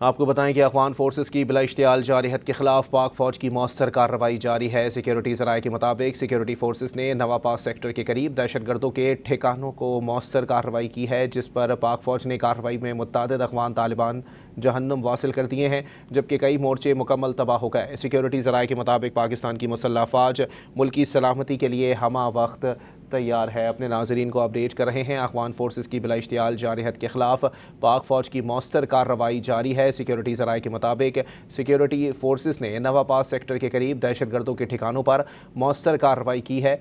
آپ کو بتائیں کہ افغان فورسز کی بلا اشتعال جارحیت کے خلاف پاک فوج کی مؤثر کارروائی جاری ہے۔ سیکیورٹی ذرائع کے مطابق سیکیورٹی فورسز نے نوا پاس سیکٹر کے قریب دہشت گردوں کے ٹھکانوں کو مؤثر کارروائی کی ہے، جس پر پاک فوج نے کارروائی میں متعدد افغان طالبان جہنم واصل کر دیے ہیں، جبکہ کئی مورچے مکمل تباہ ہو گئے۔ سیکیورٹی ذرائع کے مطابق پاکستان کی مسلح افواج ملکی سلامتی کے لیے ہمہ وقت تیار ہے۔ اپنے ناظرین کو اپڈیٹ کر رہے ہیں۔ افغان فورسز کی بلا اشتعال جارحیت کے خلاف پاک فوج کی مؤثر کارروائی جاری ہے۔ سیکیورٹی ذرائع کے مطابق سیکیورٹی فورسز نے نوا پاس سیکٹر کے قریب دہشت گردوں کے ٹھکانوں پر مؤثر کارروائی کی ہے۔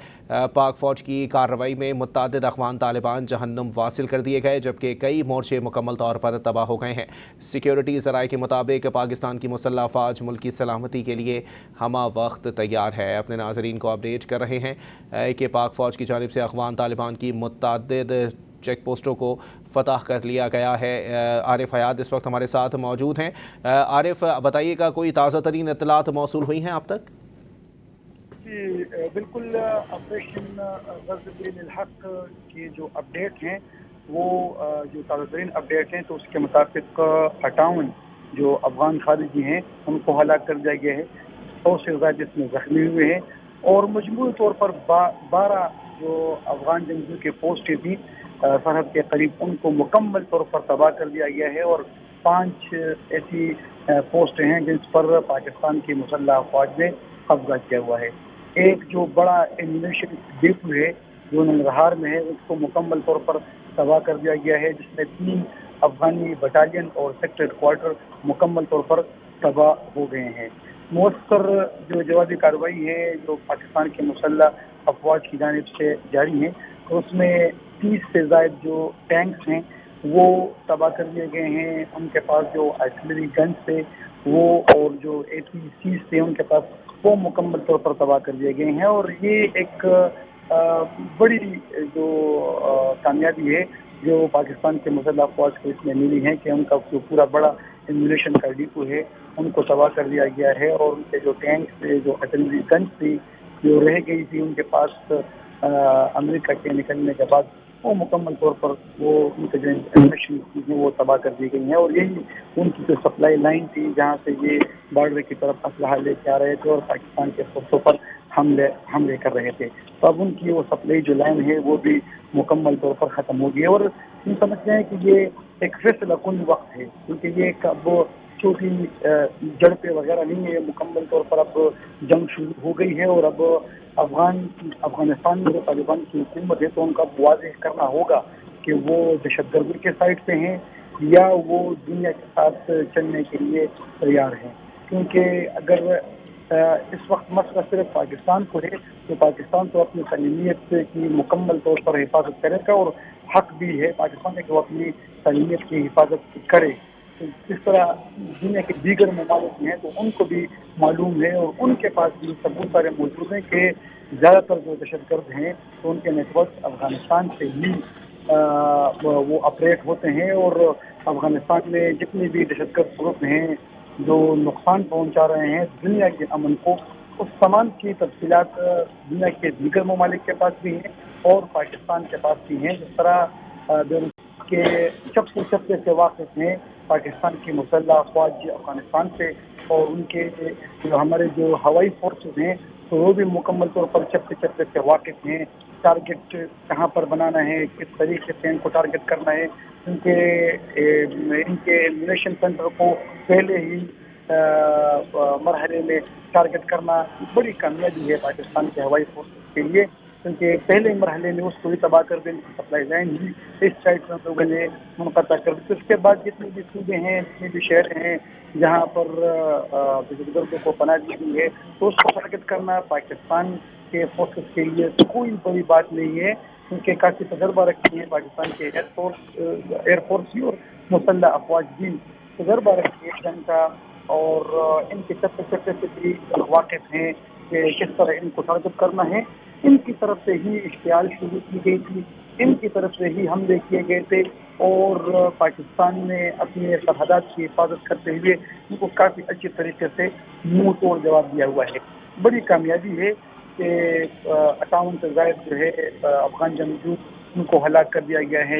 پاک فوج کی کارروائی میں متعدد افغان طالبان جہنم واصل کر دیے گئے، جبکہ کئی مورچے مکمل طور پر تباہ ہو گئے ہیں۔ سیکیورٹی ذرائع کے مطابق پاکستان کی مسلح افواج ملکی سلامتی کے لیے ہمہ وقت تیار ہے۔ اپنے ناظرین کو اپڈیٹ کر رہے ہیں کہ پاک فوج کی جانب سے افغان طالبان کی متعدد چیک پوسٹوں کو فتح کر لیا گیا ہے۔ عارف حیات اس وقت ہمارے ساتھ موجود ہیں۔ عارف بتائیے گا، کوئی تازہ ترین اطلاعات موصول ہوئی ہیں آپ تک؟ جی بالکل، آپریشن غزل دین الحق کی جو اپڈیٹ ہیں وہ جو تازہ ترین اپڈیٹ ہیں تو اس کے مطابق 58 جو افغان خارجی ہیں ان کو ہلاک کر دیا گیا ہے، 100 سے زائد اس میں زخمی ہوئے ہیں، اور مجموعی طور پر 12 جو افغان جنگجو کے پوسٹیں تھیں سرحد کے قریب ان کو مکمل طور پر تباہ کر دیا گیا ہے، اور 5 ایسی پوسٹیں ہیں جن پر پاکستان کی مسلح افواج نے قبضہ کیا ہوا ہے۔ ایک جو بڑا ایمونیشن ڈپو ہے جو ننگرہار میں ہے اس کو مکمل طور پر تباہ کر دیا گیا ہے، جس میں 3 افغانی بٹالین اور سیکٹر ہیڈ کوارٹر مکمل طور پر تباہ ہو گئے ہیں۔ مؤثر جو جوابی کارروائی ہے جو پاکستان کے مسلح افواج کی جانب سے جاری ہے، اس میں 30 سے زائد جو ٹینکس ہیں وہ تباہ کر دیے گئے ہیں، ان کے پاس جو آرٹلری گنز تھے وہ اور جو APCs تھے ان کے پاس وہ مکمل طور پر تباہ کر دیے گئے ہیں، اور یہ ایک بڑی جو کامیابی ہے جو پاکستان کے مسلح افواج کو اس میں ملی ہے کہ ان کا جو پورا بڑا ایمونیشن کا ڈپو ہے ان کو تباہ کر دیا گیا ہے، اور ان کے جو ٹینکس تھے جو آرٹلری گنز تھی جو رہ گئی تھی ان کے پاس امریکہ کے نکلنے کے بعد وہ مکمل طور پر وہ ان کے جو انفارمیشن چیزیں وہ تباہ کر دی گئی ہیں، اور یہی ان کی جو سپلائی لائن تھی جہاں سے یہ بارڈر کی طرف اسلحہ لے کے آ رہے تھے اور پاکستان کے فوجوں پر حملے کر رہے تھے، تو اب ان کی وہ سپلائی جو لائن ہے وہ بھی مکمل طور پر ختم ہو گئی ہے، اور ہم سمجھتے ہیں کہ یہ ایک فیصلہ کن وقت ہے، کیونکہ یہ ایک اب چھوٹی جڑپیں وغیرہ نہیں ہے، مکمل طور پر اب جنگ شروع ہو گئی ہے، اور اب افغانستان میں جو طالبان کی حکومت ہے تو ان کا واضح کرنا ہوگا کہ وہ دہشت گردی کے سائڈ سے ہیں یا وہ دنیا کے ساتھ چلنے کے لیے تیار ہیں، کیونکہ اگر اس وقت مسئلہ صرف پاکستان کو ہے تو پاکستان تو اپنی سالمیت کی مکمل طور پر حفاظت کرے گا، اور حق بھی ہے پاکستان کہ وہ اپنی سالمیت کی حفاظت کرے۔ جس طرح دنیا کے دیگر ممالک ہیں تو ان کو بھی معلوم ہے اور ان کے پاس بھی ثبوت سارے موجود ہیں کہ زیادہ تر جو دہشت گرد ہیں تو ان کے نیٹ ورک افغانستان سے ہی وہ آپریٹ ہوتے ہیں، اور افغانستان میں جتنے بھی دہشت گرد گروپ ہیں جو نقصان پہنچا رہے ہیں دنیا کے امن کو، اس تمام کی تفصیلات دنیا کے دیگر ممالک کے پاس بھی ہیں اور پاکستان کے پاس بھی ہیں، جس طرح کے چپے سے واقف ہیں پاکستان کی مسلح افواج افغانستان سے، اور ان کے جو ہمارے جو ہوائی فورسز ہیں تو وہ بھی مکمل طور پر چپے سے واقف ہیں، ٹارگٹ کہاں پر بنانا ہے، کس طریقے سے ان کو ٹارگٹ کرنا ہے، ان کے ایمونیشن سینٹر کو پہلے ہی مرحلے میں ٹارگٹ کرنا بڑی کامیابی ہے پاکستان کے ہوائی فورسز کے لیے، کیونکہ پہلے مرحلے میں اس کو بھی تباہ کر دیں، سپلائی لائن ہی اس سائڈ سے لوگوں نے منقطع کر دی، اس کے بعد جتنی بھی صوبے ہیں جتنے بھی شہر ہیں جہاں پر بزرگوں کو پناہ دی گئی ہے تو اس کو ٹارگٹ کرنا پاکستان کے فورسز کے لیے کوئی بڑی بات نہیں ہے، کیونکہ کافی تجربہ رکھی ہے پاکستان کے ایئر فورس بھی اور مسلح افواج بھی تجربہ رکھی ہے جنگ کا، اور ان کے چپے سے بھی واقف ہیں کہ کس طرح ان کو ٹارگٹ کرنا ہے۔ ان کی طرف سے ہی اشتعال شروع کی گئی تھی، ان کی طرف سے ہی حملے کیے گئے تھے، اور پاکستان نے اپنے سرحدات کی حفاظت کرتے ہوئے ان کو کافی اچھی طریقے سے منہ توڑ جواب دیا ہوا ہے۔ بڑی کامیابی ہے کہ 58 سے زائد جو ہے افغان جنگجو ان کو ہلاک کر دیا گیا ہے،